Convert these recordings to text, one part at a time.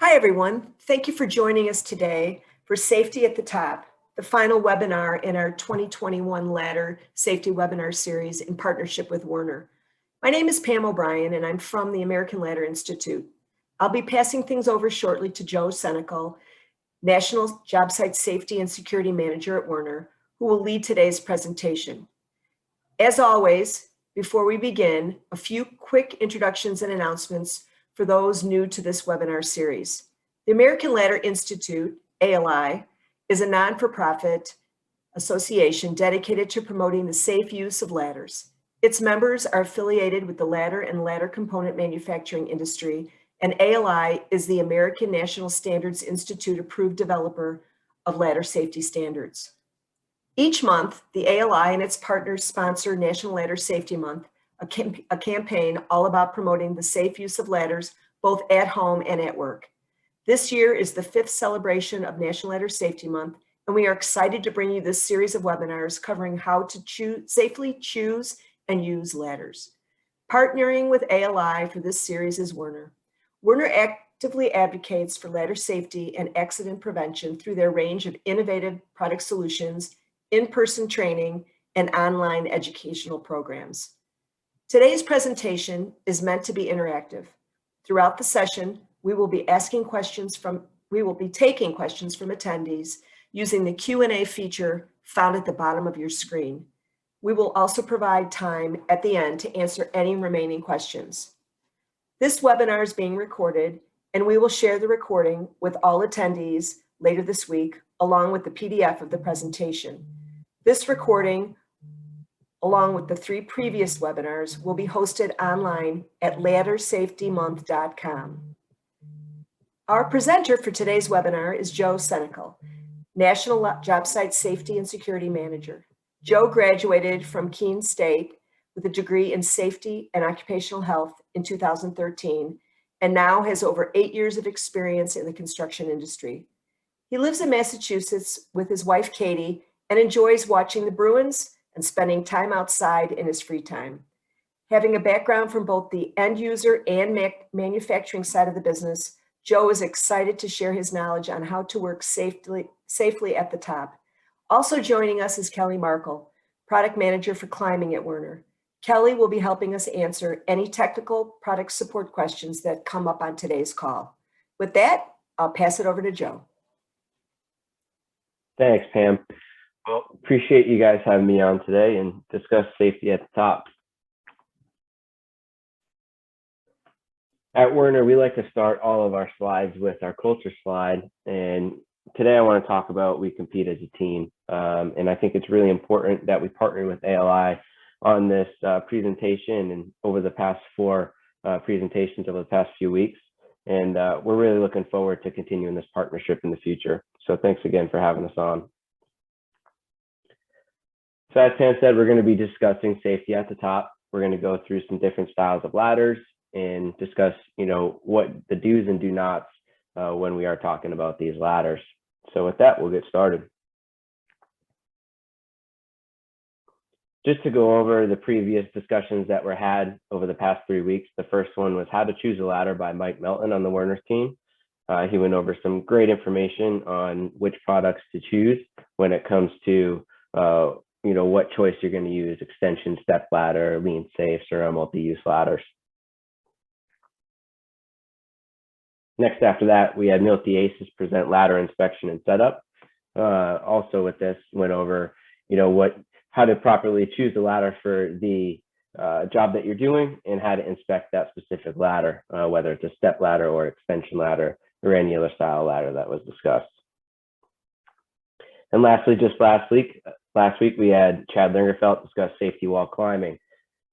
Hi, everyone. Thank you for joining us today for Safety at the Top, the final webinar in our 2021 Ladder Safety Webinar Series in partnership with Werner. My name is Pam O'Brien, and I'm from the American Ladder Institute. I'll be passing things over shortly to Joe Senecal, National Job Site Safety and Security Manager at Werner, who will lead today's presentation. As always, before we begin, a few quick introductions and announcements for those new to this webinar series. The American Ladder Institute, ALI, is a non-for-profit association dedicated to promoting the safe use of ladders. Its members are affiliated with the ladder and ladder component manufacturing industry, and ALI is the American National Standards Institute approved developer of ladder safety standards. Each month, the ALI and its partners sponsor National Ladder Safety Month, a campaign all about promoting the safe use of ladders, both at home and at work. This year is the 5th celebration of National Ladder Safety Month, and we are excited to bring you this series of webinars covering how to safely choose and use ladders. Partnering with ALI for this series is Werner. Werner actively advocates for ladder safety and accident prevention through their range of innovative product solutions, in-person training, and online educational programs. Today's presentation is meant to be interactive. Throughout the session, we will be taking questions from attendees using the Q&A feature found at the bottom of your screen. We will also provide time at the end to answer any remaining questions. This webinar is being recorded, and we will share the recording with all attendees later this week, along with the PDF of the presentation. This recording, along with the 3 previous webinars, will be hosted online at laddersafetymonth.com. Our presenter for today's webinar is Joe Senecal, National Job Site Safety and Security Manager. Joe graduated from Keene State with a degree in Safety and Occupational Health in 2013, and now has over 8 years of experience in the construction industry. He lives in Massachusetts with his wife, Katie, and enjoys watching the Bruins and spending time outside in his free time. Having a background from both the end user and manufacturing side of the business, Joe is excited to share his knowledge on how to work safely at the top. Also joining us is Kelly Markle, Product Manager for Climbing at Werner. Kelly will be helping us answer any technical product support questions that come up on today's call. With that, I'll pass it over to Joe. Thanks, Pam. Well, appreciate you guys having me on today and discuss safety at the top. At Werner, we like to start all of our slides with our culture slide. And today I want to talk about we compete as a team. And I think it's really important that we partner with ALI on this presentation and over the past 4 presentations over the past few weeks. And we're really looking forward to continuing this partnership in the future. So thanks again for having us on. So as Pam said, we're going to be discussing safety at the top. We're going to go through some different styles of ladders and discuss, what the do's and do nots when we are talking about these ladders. So with that, we'll get started. Just to go over the previous discussions that were had over the past 3 weeks, the first one was How to Choose a Ladder by Mike Melton on the Werner team. He went over some great information on which products to choose when it comes to what choice you're going to use: extension, step ladder, lean safes, or multi-use ladders. Next after that, we had Multiuse present ladder inspection and setup. Also with this, went over how to properly choose the ladder for the job that you're doing and how to inspect that specific ladder, whether it's a step ladder or extension ladder or any other style ladder that was discussed. And lastly, just last week we had Chad Lingerfelt discuss safety while climbing.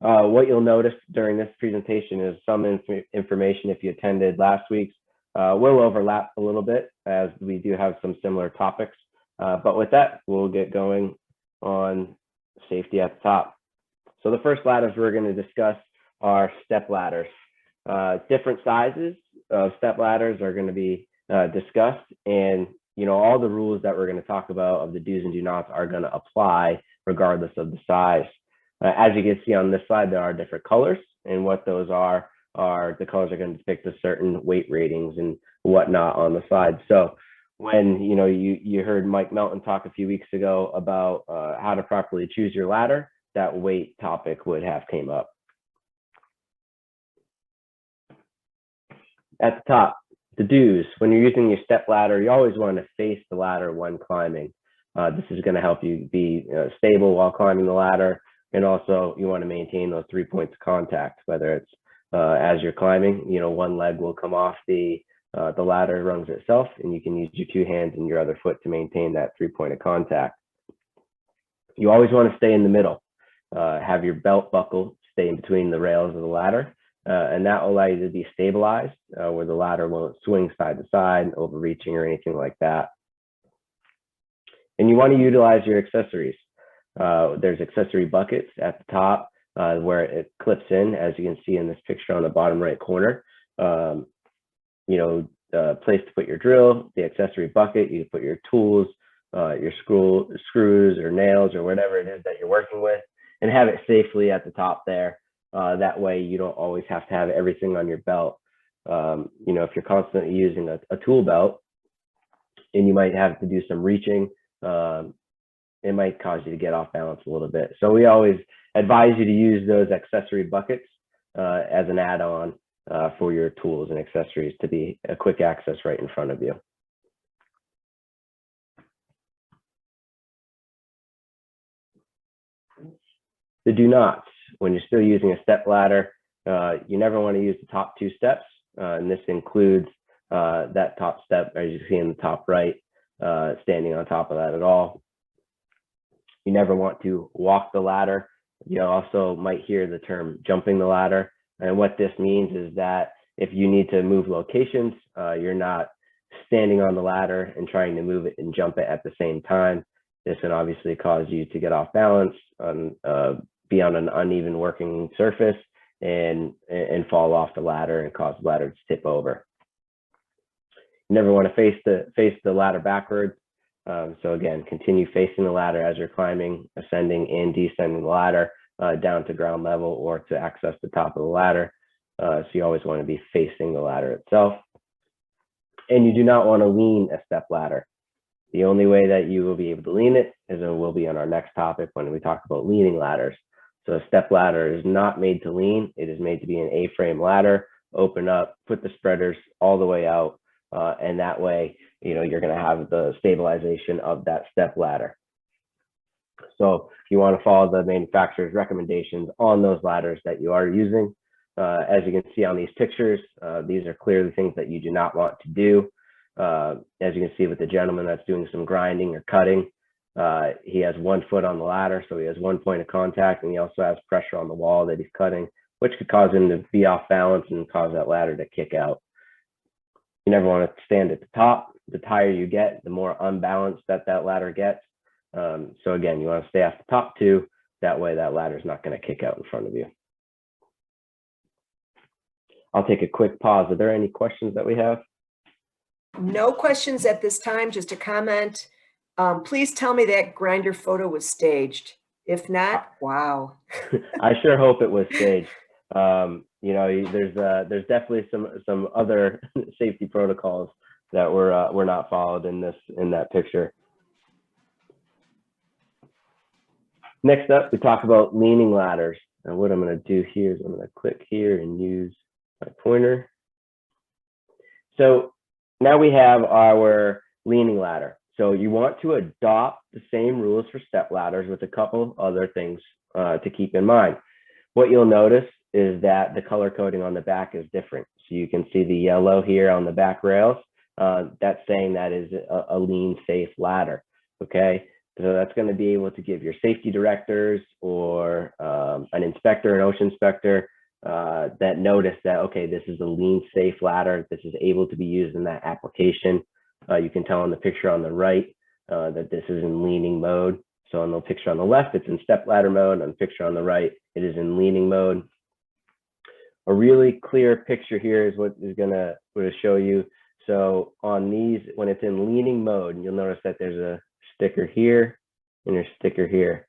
What you'll notice during this presentation is some information, if you attended last week's, will overlap a little bit as we do have some similar topics. But with that, we'll get going on safety at the top. So the first ladders we're going to discuss are step ladders. Different sizes of step ladders are going to be discussed, and all the rules that we're going to talk about of the do's and do nots are going to apply regardless of the size. As you can see on this slide, there are different colors, and what those are the colors are going to depict the certain weight ratings and whatnot on the side. So when you heard Mike Melton talk a few weeks ago about how to properly choose your ladder, that weight topic would have came up. At the top, the do's. When you're using your step ladder, you always want to face the ladder when climbing. This is going to help you be stable while climbing the ladder, and also you want to maintain those 3 points of contact, whether it's as you're climbing, one leg will come off the ladder rungs itself, and you can use your 2 hands and your other foot to maintain that 3 point of contact. You always want to stay in the middle. Have your belt buckle stay in between the rails of the ladder, and that will allow you to be stabilized, where the ladder won't swing side to side, overreaching or anything like that. And you want to utilize your accessories. There's accessory buckets at the top where it clips in, as you can see in this picture on the bottom right corner. The place to put your drill, the accessory bucket, you can put your tools, your screws or nails or whatever it is that you're working with, and have it safely at the top there. That way you don't always have to have everything on your belt. If you're constantly using a tool belt and you might have to do some reaching, it might cause you to get off balance a little bit. So we always advise you to use those accessory buckets as an add-on for your tools and accessories to be a quick access right in front of you. The do nots. When you're still using a step ladder, you never want to use the top 2 steps, and this includes that top step, as you see in the top right, standing on top of that at all. You never want to walk the ladder. You also might hear the term jumping the ladder. And what this means is that if you need to move locations, you're not standing on the ladder and trying to move it and jump it at the same time. This can obviously cause you to get off balance, be on an uneven working surface, and fall off the ladder and cause the ladder to tip over. You never want to face the ladder backwards. So again, continue facing the ladder as you're climbing, ascending and descending the ladder down to ground level or to access the top of the ladder. So you always want to be facing the ladder itself. And you do not want to lean a step ladder. The only way that you will be able to lean it is it will be on our next topic when we talk about leaning ladders. So a step ladder is not made to lean. It is made to be an A-frame ladder. Open up, put the spreaders all the way out, and that way, you're going to have the stabilization of that step ladder. So if you want to follow the manufacturer's recommendations on those ladders that you are using, as you can see on these pictures, these are clearly things that you do not want to do. As you can see with the gentleman that's doing some grinding or cutting, he has 1 foot on the ladder, so he has 1 point of contact, and he also has pressure on the wall that he's cutting, which could cause him to be off balance and cause that ladder to kick out. You never want to stand at the top. The higher you get, the more unbalanced that ladder gets. So again, you want to stay off the top 2. That way that ladder is not going to kick out in front of you. I'll take a quick pause. Are there any questions that we have? No questions at this time, just a comment. Please tell me that grinder photo was staged. If not, wow. I sure hope it was staged. There's definitely some other safety protocols that were not followed in that picture. Next up, we talk about leaning ladders. And what I'm going to do here is I'm going to click here and use my pointer. So now we have our leaning ladder. So you want to adopt the same rules for step ladders with a couple other things to keep in mind. What you'll notice is that the color coding on the back is different. So you can see the yellow here on the back rails. That's saying that is a lean safe ladder. Okay, so that's going to be able to give your safety directors or an inspector, an ocean inspector, that notice that, okay, this is a lean safe ladder. This is able to be used in that application. You can tell on the picture on the right that this is in leaning mode. So on the picture on the left, it's in step ladder mode. On the picture on the right, it is in leaning mode. A really clear picture here is what is going to show you. So on these, when it's in leaning mode, you'll notice that there's a sticker here and a sticker here.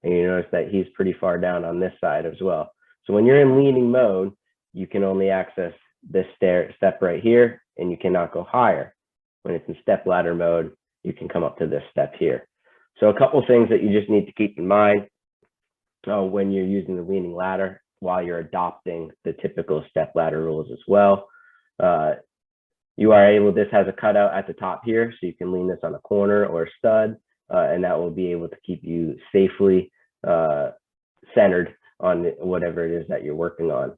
And you notice that he's pretty far down on this side as well. So when you're in leaning mode, you can only access this step right here, and you cannot go higher. When it's in step ladder mode, you can come up to this step here. So a couple things that you just need to keep in mind when you're using the leaning ladder while you're adopting the typical step ladder rules as well. You are able, this has a cutout at the top here, so you can lean this on a corner or a stud, and that will be able to keep you safely centered on whatever it is that you're working on.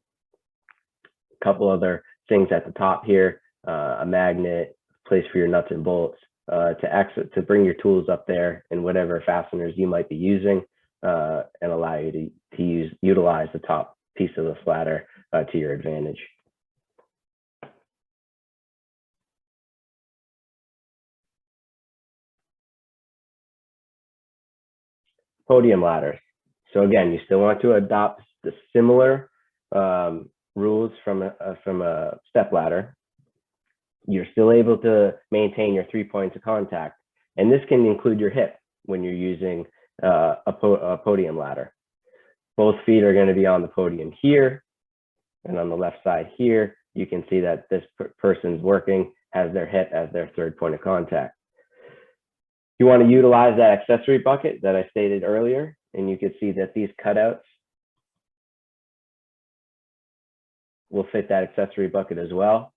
A couple other things at the top here, a magnet, place for your nuts and bolts, to bring your tools up there and whatever fasteners you might be using, and allow you to utilize the top piece of this ladder to your advantage. Podium ladders. So again, you still want to adopt the similar rules from a step ladder. You're still able to maintain your 3 points of contact, and this can include your hip when you're using a podium ladder. Both feet are going to be on the podium here, and on the left side here, you can see that this person's working, has their hip as their 3rd point of contact. You want to utilize that accessory bucket that I stated earlier, and you can see that these cutouts will fit that accessory bucket as well.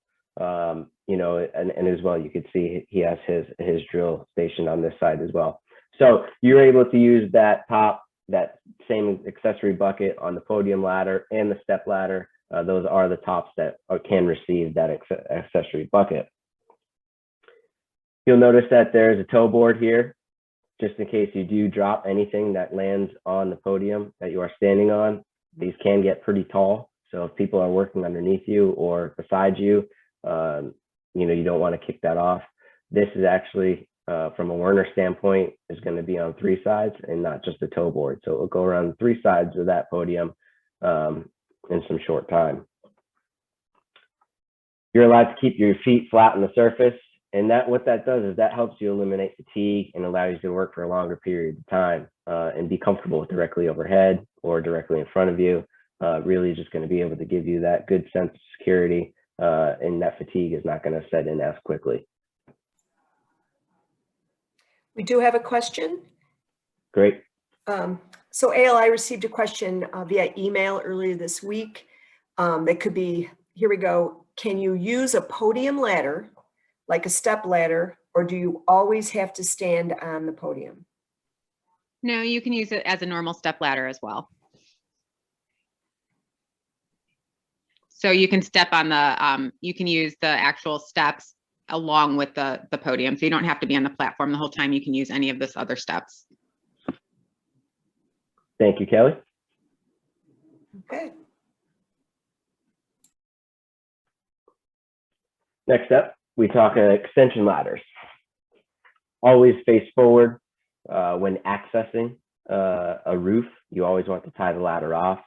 You know, and as well, you can see he has his drill stationed on this side as well. So you're able to use that same accessory bucket on the podium ladder and the step ladder. Those are the tops that can receive that accessory bucket. You'll notice that there's a toe board here, just in case you do drop anything that lands on the podium that you are standing on. These can get pretty tall, so if people are working underneath you or beside you, you know, you don't want to kick that off. This is actually, from a Werner standpoint, is going to be on 3 sides and not just a toe board. So it will go around 3 sides of that podium in some short time. You're allowed to keep your feet flat on the surface. And what that does is that helps you eliminate fatigue and allows you to work for a longer period of time and be comfortable directly overhead or directly in front of you. Really just going to be able to give you that good sense of security, and that fatigue is not going to set in as quickly. We do have a question. Great. So ALI received a question via email earlier this week. That could be, here we go. Can you use a podium ladder like a step ladder, or do you always have to stand on the podium? No, you can use it as a normal step ladder as well. So you can step on the, you can use the actual steps along with the podium. So you don't have to be on the platform the whole time. You can use any of this other steps. Thank you, Kelly. Okay. Next up, we talk extension ladders. Always face forward when accessing a roof. You always want to tie the ladder off.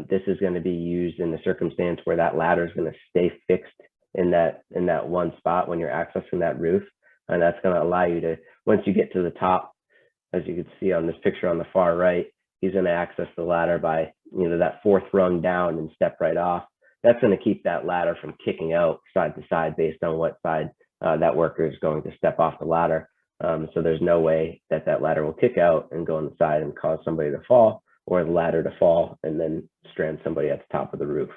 This is going to be used in the circumstance where that ladder is going to stay fixed in that one spot when you're accessing that roof, and that's going to allow you to, once you get to the top, as you can see on this picture on the far right, he's going to access the ladder by, you know, that 4th rung down and step right off. That's going to keep that ladder from kicking out side to side based on what side that worker is going to step off the ladder. So there's no way that that ladder will kick out and go on the side and cause somebody to fall, or the ladder to fall and then strand somebody at the top of the roof.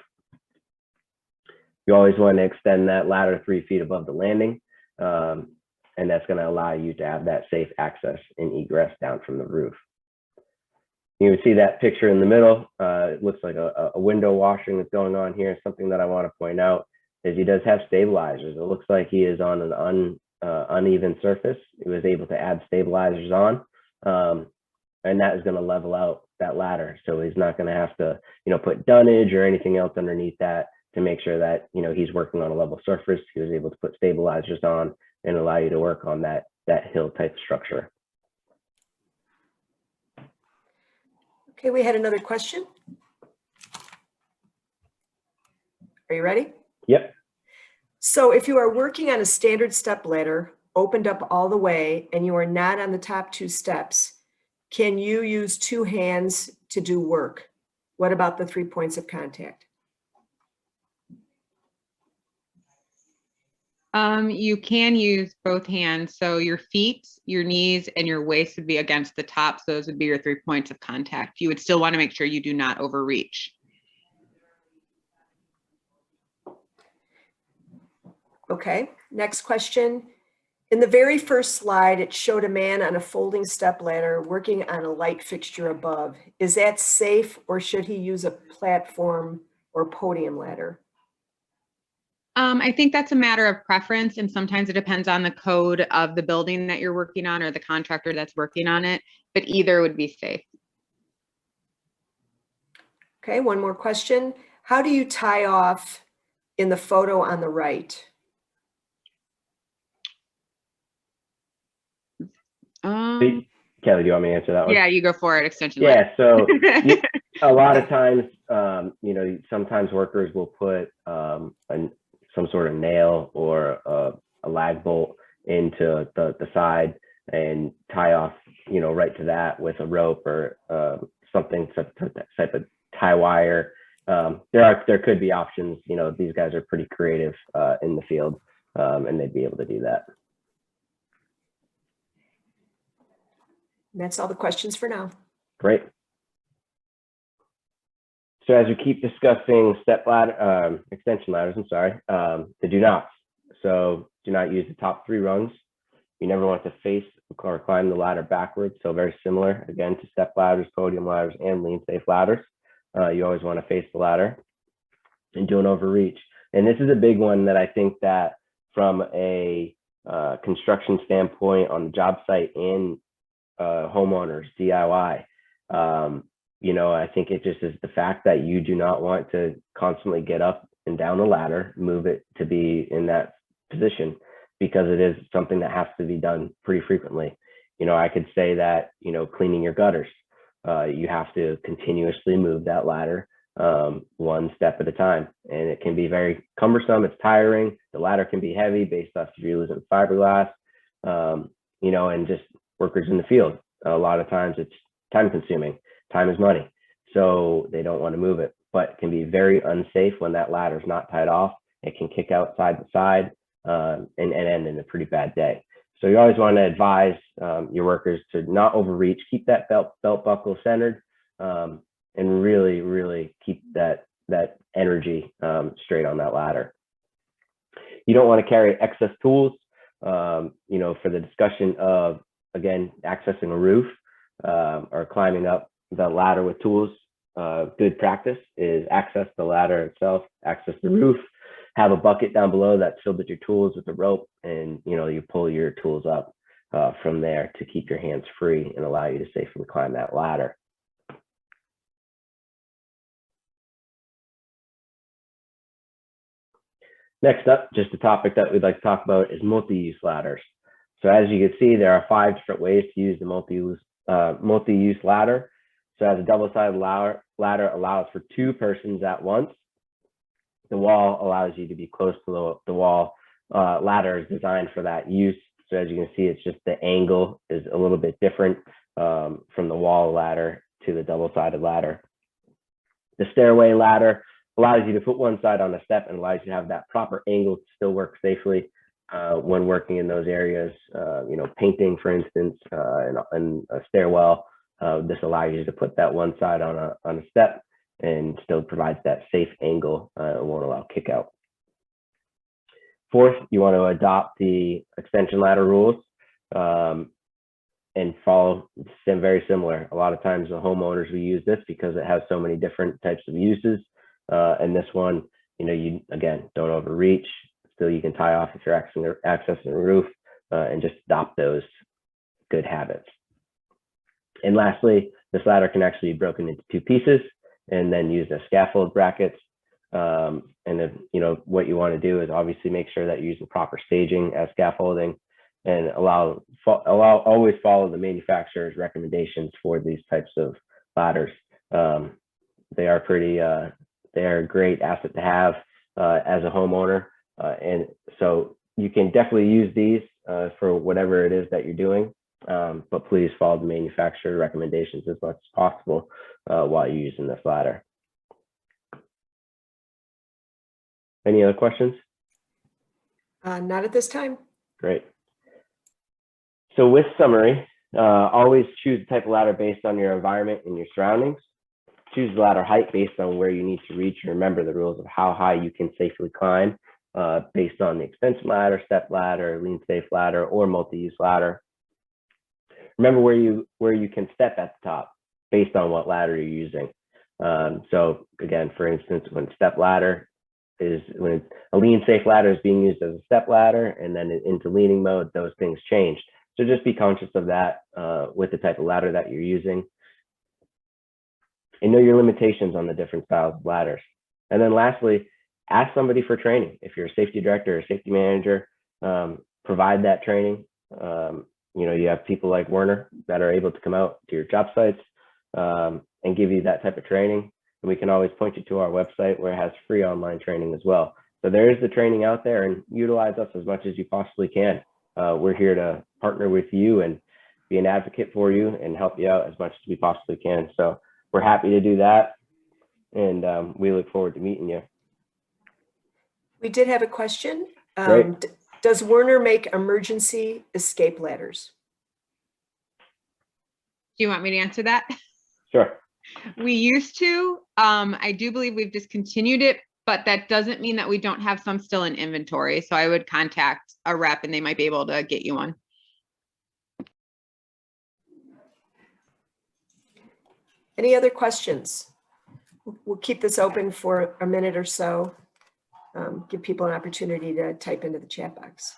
You always want to extend that ladder 3 feet above the landing, and that's going to allow you to have that safe access and egress down from the roof. You can see that picture in the middle. It looks like a window washing that's going on here. Something that I want to point out is he does have stabilizers. It looks like he is on an uneven surface. He was able to add stabilizers on, and that is going to level out that ladder. So he's not going to have to, you know, put dunnage or anything else underneath that to make sure that, you know, he's working on a level surface. He was able to put stabilizers on and allow you to work on that hill type structure. Okay, we had another question. Are you ready? Yep. So if you are working on a standard step ladder, opened up all the way, and you are not on the top 2 steps, can you use 2 hands to do work? What about the 3 points of contact? You can use both hands. So your feet, your knees, and your waist would be against the top. So those would be your 3 points of contact. You would still want to make sure you do not overreach. Okay, next question. In the very first slide, it showed a man on a folding step ladder working on a light fixture above. Is that safe, or should he use a platform or podium ladder? I think that's a matter of preference, and sometimes it depends on the code of the building that you're working on or the contractor that's working on it, but either would be safe. Okay, one more question. How do you tie off in the photo on the right? Kelly, do you want me to answer that one? Yeah, you go for it, extension. Yeah, so a lot of times, you know, sometimes workers will put some sort of nail or a lag bolt into the side and tie off, you know, right to that with a rope or something, type of tie wire. There could be options. You know, these guys are pretty creative in the field, and they'd be able to do that. And that's all the questions for now. Great. So as we keep discussing step ladder, extension ladders, I'm sorry, the do nots. So do not use the top 3 rungs. You never want to face or climb the ladder backwards. So very similar, again, to step ladders, podium ladders, and lean safe ladders. You always want to face the ladder and do an overreach. And this is a big one that I think that from a construction standpoint on the job site and homeowners, DIY, you know, I think it just is the fact that you do not want to constantly get up and down the ladder, move it to be in that position, because it is something that has to be done pretty frequently. You know, I could say that, you know, cleaning your gutters, you have to continuously move that ladder one step at a time, and it can be very cumbersome. It's tiring. The ladder can be heavy based off if you're using fiberglass, you know, and just workers in the field. A lot of times it's time consuming. Time is money, so they don't want to move it, but it can be very unsafe when that ladder is not tied off. It can kick out side to side and end in a pretty bad day. So you always want to advise your workers to not overreach, keep that belt buckle centered, and really keep that energy straight on that ladder. You don't want to carry excess tools. You know, for the discussion of, again, accessing a roof or climbing up the ladder with tools, good practice is access the ladder itself, access the roof, have a bucket down below that's filled with your tools with a rope, and you know, you pull your tools up from there to keep your hands free and allow you to safely climb that ladder. Next up, just a topic that we'd like to talk about is multi-use ladders. So as you can see, there are 5 different ways to use the multi-use ladder. So as a double-sided ladder allows for 2 persons at once. The wall allows you to be close to the wall. Ladder is designed for that use. So as you can see, it's just the angle is a little bit different from the wall ladder to the double-sided ladder. The stairway ladder allows you to put one side on a step and allows you to have that proper angle to still work safely when working in those areas. You know, painting, for instance, in a stairwell. This allows you to put that one side on a step and still provides that safe angle. It won't allow kick out. Fourth, you want to adopt the extension ladder rules and follow very similar. A lot of times the homeowners will use this because it has so many different types of uses. And this one, you know, you again, don't overreach. Still, you can tie off if you're accessing the roof and just adopt those good habits. And lastly, this ladder can actually be broken into 2 pieces and then used as scaffold brackets. And then, you know, what you want to do is obviously make sure that you're using proper staging as scaffolding, and always follow the manufacturer's recommendations for these types of ladders. They are they're a great asset to have as a homeowner. And so you can definitely use these for whatever it is that you're doing. But please follow the manufacturer recommendations as much as possible while you're using this ladder. Any other questions? Not at this time. Great. So with summary, always choose the type of ladder based on your environment and your surroundings. Choose the ladder height based on where you need to reach, and remember the rules of how high you can safely climb based on the extension ladder, step ladder, lean safe ladder, or multi-use ladder. Remember where you can step at the top based on what ladder you're using. So again, for instance, when a lean safe ladder is being used as a step ladder and then into leaning mode, those things change. So just be conscious of that with the type of ladder that you're using. And know your limitations on the different styles of ladders. And then lastly, ask somebody for training. If you're a safety director or a safety manager, provide that training. You have people like Werner that are able to come out to your job sites and give you that type of training. And we can always point you to our website where it has free online training as well. So there is the training out there, and utilize us as much as you possibly can. We're here to partner with you and be an advocate for you and help you out as much as we possibly can. So we're happy to do that, and we look forward to meeting you. We did have a question. Great. Does Werner make emergency escape ladders? Do you want me to answer that? Sure. We used to. I do believe we've discontinued it, but that doesn't mean that we don't have some still in inventory. So I would contact a rep and they might be able to get you one. Any other questions? We'll keep this open for a minute or so. Give people an opportunity to type into the chat box.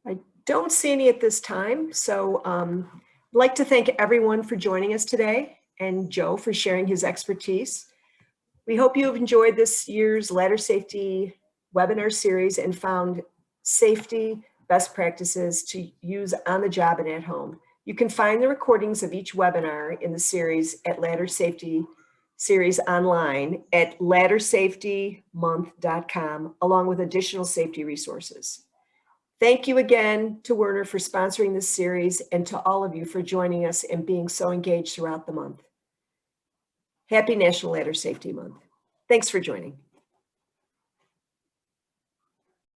I don't see any at this time, so I'd like to thank everyone for joining us today, and Joe for sharing his expertise. We hope you have enjoyed this year's ladder safety webinar series and found safety best practices to use on the job and at home. You can find the recordings of each webinar in the series at Ladder Safety Series online at laddersafetymonth.com, along with additional safety resources. Thank you again to Werner for sponsoring this series, and to all of you for joining us and being so engaged throughout the month. Happy National Ladder Safety Month. Thanks for joining.